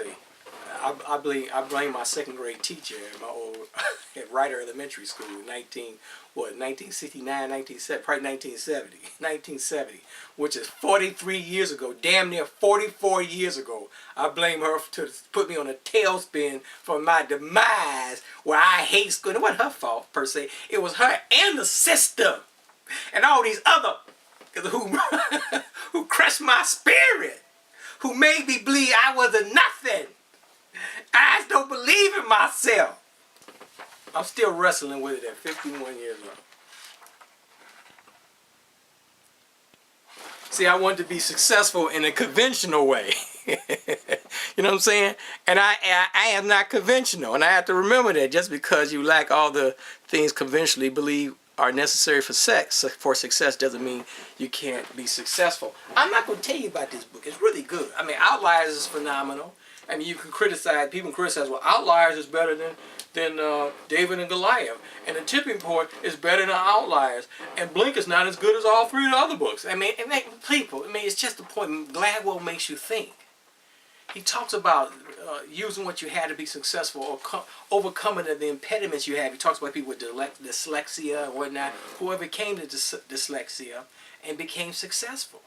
say, I blame my second grade teacher, my old Writer Elementary School, 1969, 1970, probably 1970, which is 43 years ago, damn near 44 years ago. I blame her to put me on a tailspin for my demise, where I hate school. It wasn't her fault per se. It was her and the system and all these other who crushed my spirit, who made me believe I was a nothing. I just don't believe in myself. I'm still wrestling with it at 51 years old. See, I wanted to be successful in a conventional way. You know what I'm saying? And I am not conventional. And I have to remember that just because you lack all the things conventionally believe are necessary for success doesn't mean you can't be successful. I'm not going to tell you about this book. It's really good. I mean, Outliers is phenomenal. I mean, you can criticize, people criticize, well, Outliers is better than David and Goliath. And The Tipping Point is better than Outliers. And Blink is not as good as all three of the other books. I mean, it's just the point. Gladwell makes you think. He talks about using what you had to be successful, or overcoming the impediments you have. He talks about people with dyslexia and whatnot, who overcame the dyslexia and became successful.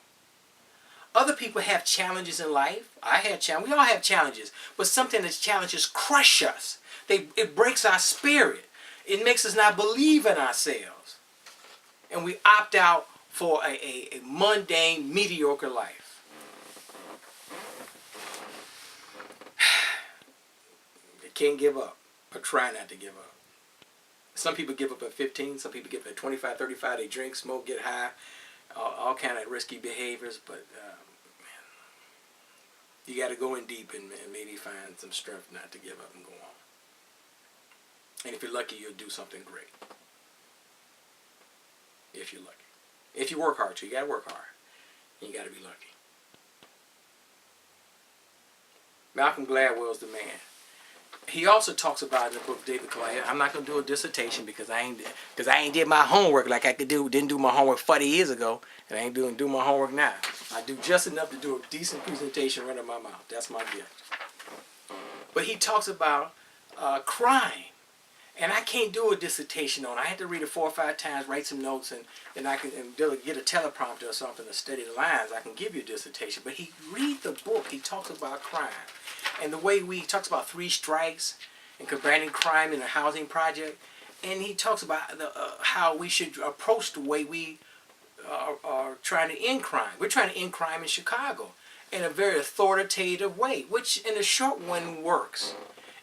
Other people have challenges in life. I had challenges. We all have challenges. But something that's challenges crush us. It breaks our spirit. It makes us not believe in ourselves. And we opt out for a mundane, mediocre life. You can't give up, but try not to give up. Some people give up at 15. Some people give up at 25, 35. They drink, smoke, get high. All kind of risky behaviors, but you got to go in deep and maybe find some strength not to give up and go on. And if you're lucky, you'll do something great. If you're lucky. If you work hard too, you got to work hard. And you got to be lucky. Malcolm Gladwell's the man. He also talks about in the book David Goliath. I'm not gonna do a dissertation because I ain't did my homework like I didn't do my homework 40 years ago, and I ain't do my homework now. I do just enough to do a decent presentation right out of my mouth. That's my gift. But he talks about crime, and I can't do a dissertation on it. I had to read it 4 or 5 times, write some notes, and then I can get a teleprompter or something to study the lines. I can give you a dissertation. But read the book. He talks about crime. And the way he talks about 3 strikes and combating crime in a housing project, and he talks about how we should approach the way we are trying to end crime. We're trying to end crime in Chicago in a very authoritative way, which in the short run works.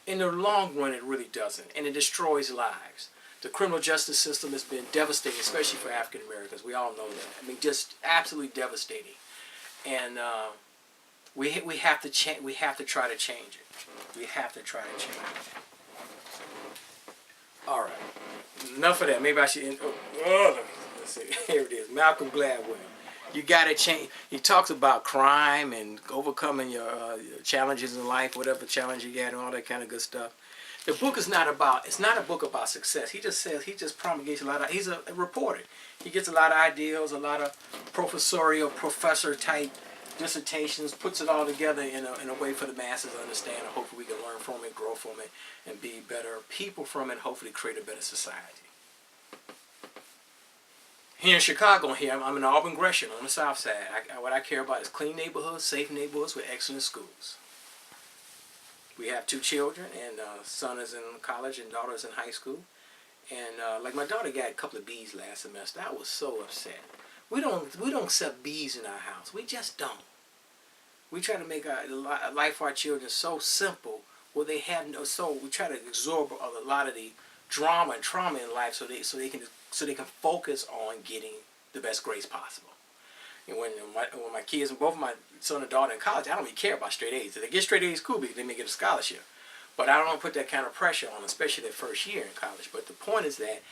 In the long run, it really doesn't, and it destroys lives. The criminal justice system has been devastating, especially for African Americans. We all know that. I mean, just absolutely devastating. And we have to we have to try to change it. We have to try to change it. All right. Enough of that. Maybe I should. Let's see. Here it is. Malcolm Gladwell. You gotta change. He talks about crime and overcoming your challenges in life, whatever challenge you got, and all that kind of good stuff. The book is not about. It's not a book about success. He just promulgates a lot of. He's a reporter. He gets a lot of ideas, a lot of professor type dissertations, puts it all together in a way for the masses to understand, and hopefully we can learn from it, grow from it, and be better people from it, and hopefully create a better society. Here in Chicago, I'm in Auburn Gresham on the south side. What I care about is clean neighborhoods, safe neighborhoods with excellent schools. We have 2 children, and son is in college and daughter is in high school. And like my daughter got a couple of B's last semester. I was so upset. We don't accept B's in our house. We just don't. We try to make our life for our children so simple, where they have no. So we try to absorb a lot of the drama and trauma in life, so they can focus on getting the best grades possible. And when my kids, and both of my son and daughter in college, I don't really care about straight A's. If they get straight A's, cool, because they may get a scholarship. But I don't want to put that kind of pressure on, especially their first year in college. But the point is that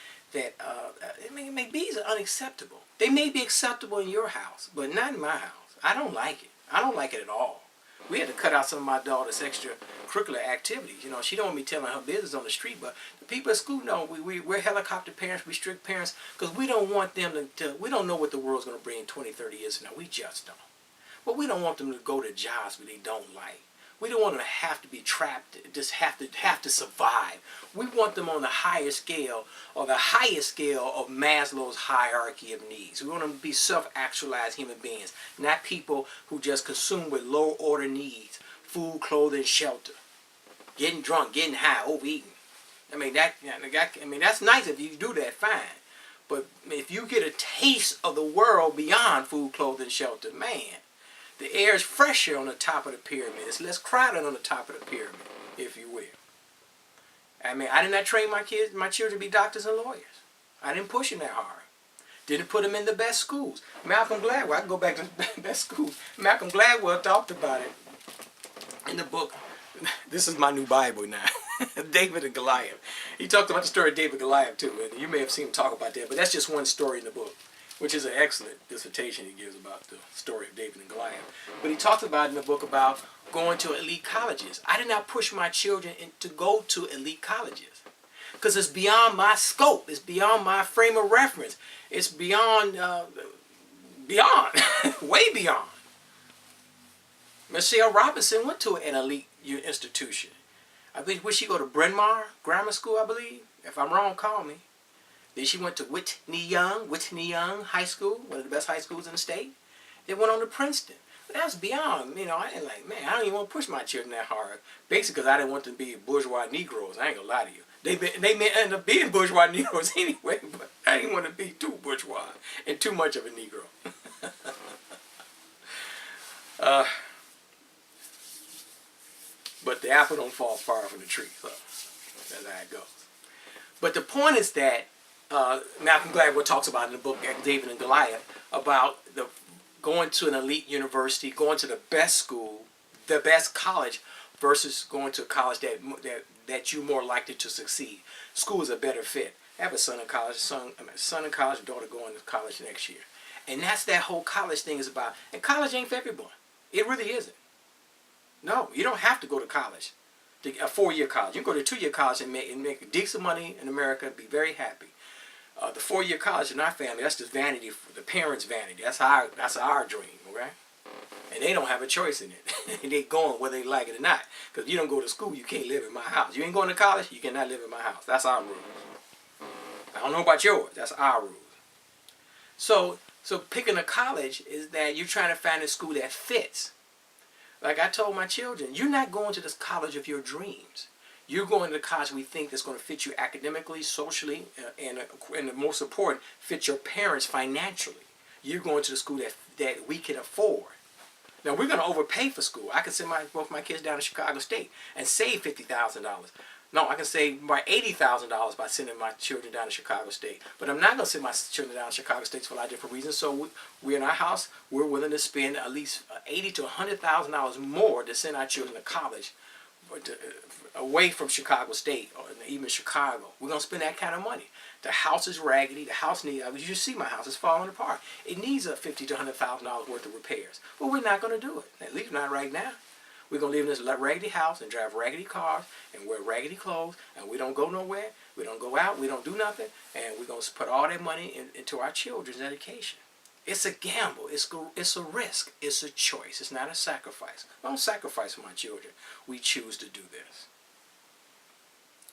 B's are unacceptable. They may be acceptable in your house, but not in my house. I don't like it. I don't like it at all. We had to cut out some of my daughter's extracurricular activities. You know, she don't want me telling her business on the street, but the people at school know we're helicopter parents, we strict parents, because we don't want them we don't know what the world's going to bring in 20, 30 years from now. We just don't. But we don't want them to go to jobs where they don't like. We don't want them to have to be trapped, just have to survive. We want them on the higher scale, or the highest scale of Maslow's hierarchy of needs. We want them to be self-actualized human beings, not people who just consume with low-order needs: food, clothing, shelter, getting drunk, getting high, overeating. I mean that's nice if you do that, fine. But if you get a taste of the world beyond food, clothing, shelter, man, the air is fresher on the top of the pyramid. It's less crowded on the top of the pyramid, if you will. I mean, I did not train my children to be doctors and lawyers. I didn't push them that hard. Didn't put them in the best schools. Malcolm Gladwell, I can go back to the best schools. Malcolm Gladwell talked about it in the book. This is my new Bible now. David and Goliath. He talked about the story of David and Goliath too. And you may have seen him talk about that, but that's just one story in the book, which is an excellent dissertation he gives about the story of David and Goliath. But he talks about in the book about going to elite colleges. I did not push my children to go to elite colleges because it's beyond my scope. It's beyond my frame of reference. It's beyond, way beyond. Michelle Robinson went to an elite institution. I believe, would she go to Bryn Mawr Grammar School, I believe? If I'm wrong, call me. Then she went to Whitney Young High School, one of the best high schools in the state. They went on to Princeton. But that's beyond, I didn't man, I don't even want to push my children that hard. Basically, because I didn't want them to be bourgeois Negroes. I ain't going to lie to you. They may end up being bourgeois Negroes anyway, but I didn't want to be too bourgeois and too much of a Negro. But the apple don't fall far from the tree, so that's how it goes. But the point is that Malcolm Gladwell talks about in the book David and Goliath about going to an elite university, going to the best school, the best college, versus going to a college that you're more likely to succeed. School is a better fit. I have a son in college, son in college, daughter going to college next year. And that's that whole college thing is about. And college ain't for everyone. It really isn't. No, you don't have to go to college, a 4-year college. You can go to a 2-year college and make decent money in America and be very happy. The 4-year college in our family, that's just vanity, the parents' vanity. That's our dream, okay? And they don't have a choice in it. They going whether they like it or not. Because if you don't go to school, you can't live in my house. You ain't going to college, you cannot live in my house. That's our rules. I don't know about yours. That's our rules. So picking a college is that you're trying to find a school that fits. Like I told my children, you're not going to this college of your dreams. You're going to the college we think that's going to fit you academically, socially, and the most important, fit your parents financially. You're going to the school that we can afford. Now, we're going to overpay for school. I can send both my kids down to Chicago State and save $50,000. No, I can save about $80,000 by sending my children down to Chicago State. But I'm not going to send my children down to Chicago State for a lot of different reasons. So we're in our house. We're willing to spend at least $80,000 to $100,000 more to send our children to college, away from Chicago State or even Chicago. We're going to spend that kind of money. The house is raggedy. The house needs, you see my house is falling apart. It needs a $50,000 to $100,000 worth of repairs. But we're not going to do it, at least not right now. We're going to live in this raggedy house and drive raggedy cars and wear raggedy clothes, and we don't go nowhere. We don't go out. We don't do nothing. And we're going to put all that money into our children's education. It's a gamble. It's a risk. It's a choice. It's not a sacrifice. I don't sacrifice for my children. We choose to do this.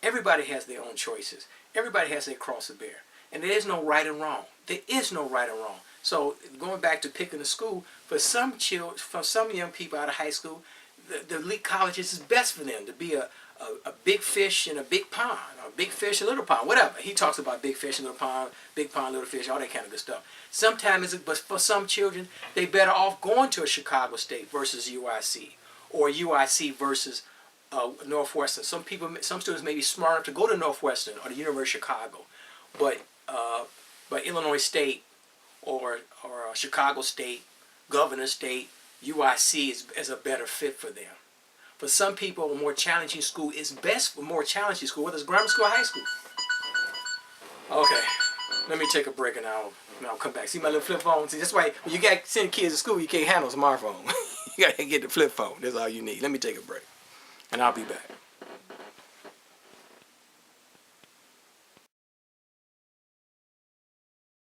Everybody has their own choices. Everybody has their cross to bear. And there is no right and wrong. There is no right and wrong. So going back to picking a school, for some young people out of high school, the elite colleges is best for them to be a big fish in a big pond, or big fish in a little pond, whatever. He talks about big fish in a little pond, big pond, little fish, all that kind of good stuff. Sometimes, but for some children, they better off going to a Chicago State versus UIC, or UIC versus Northwestern. Some students may be smart enough to go to Northwestern or the University of Chicago, but Illinois State or Chicago State, Governor State, UIC is a better fit for them. For some people, a more challenging school is best for more challenging school, whether it's grammar school or high school. Okay, let me take a break and I'll come back. See my little flip phone? See, that's why when you got send kids to school, you can't handle a smartphone. You got to get the flip phone. That's all you need. Let me take a break, and I'll be back.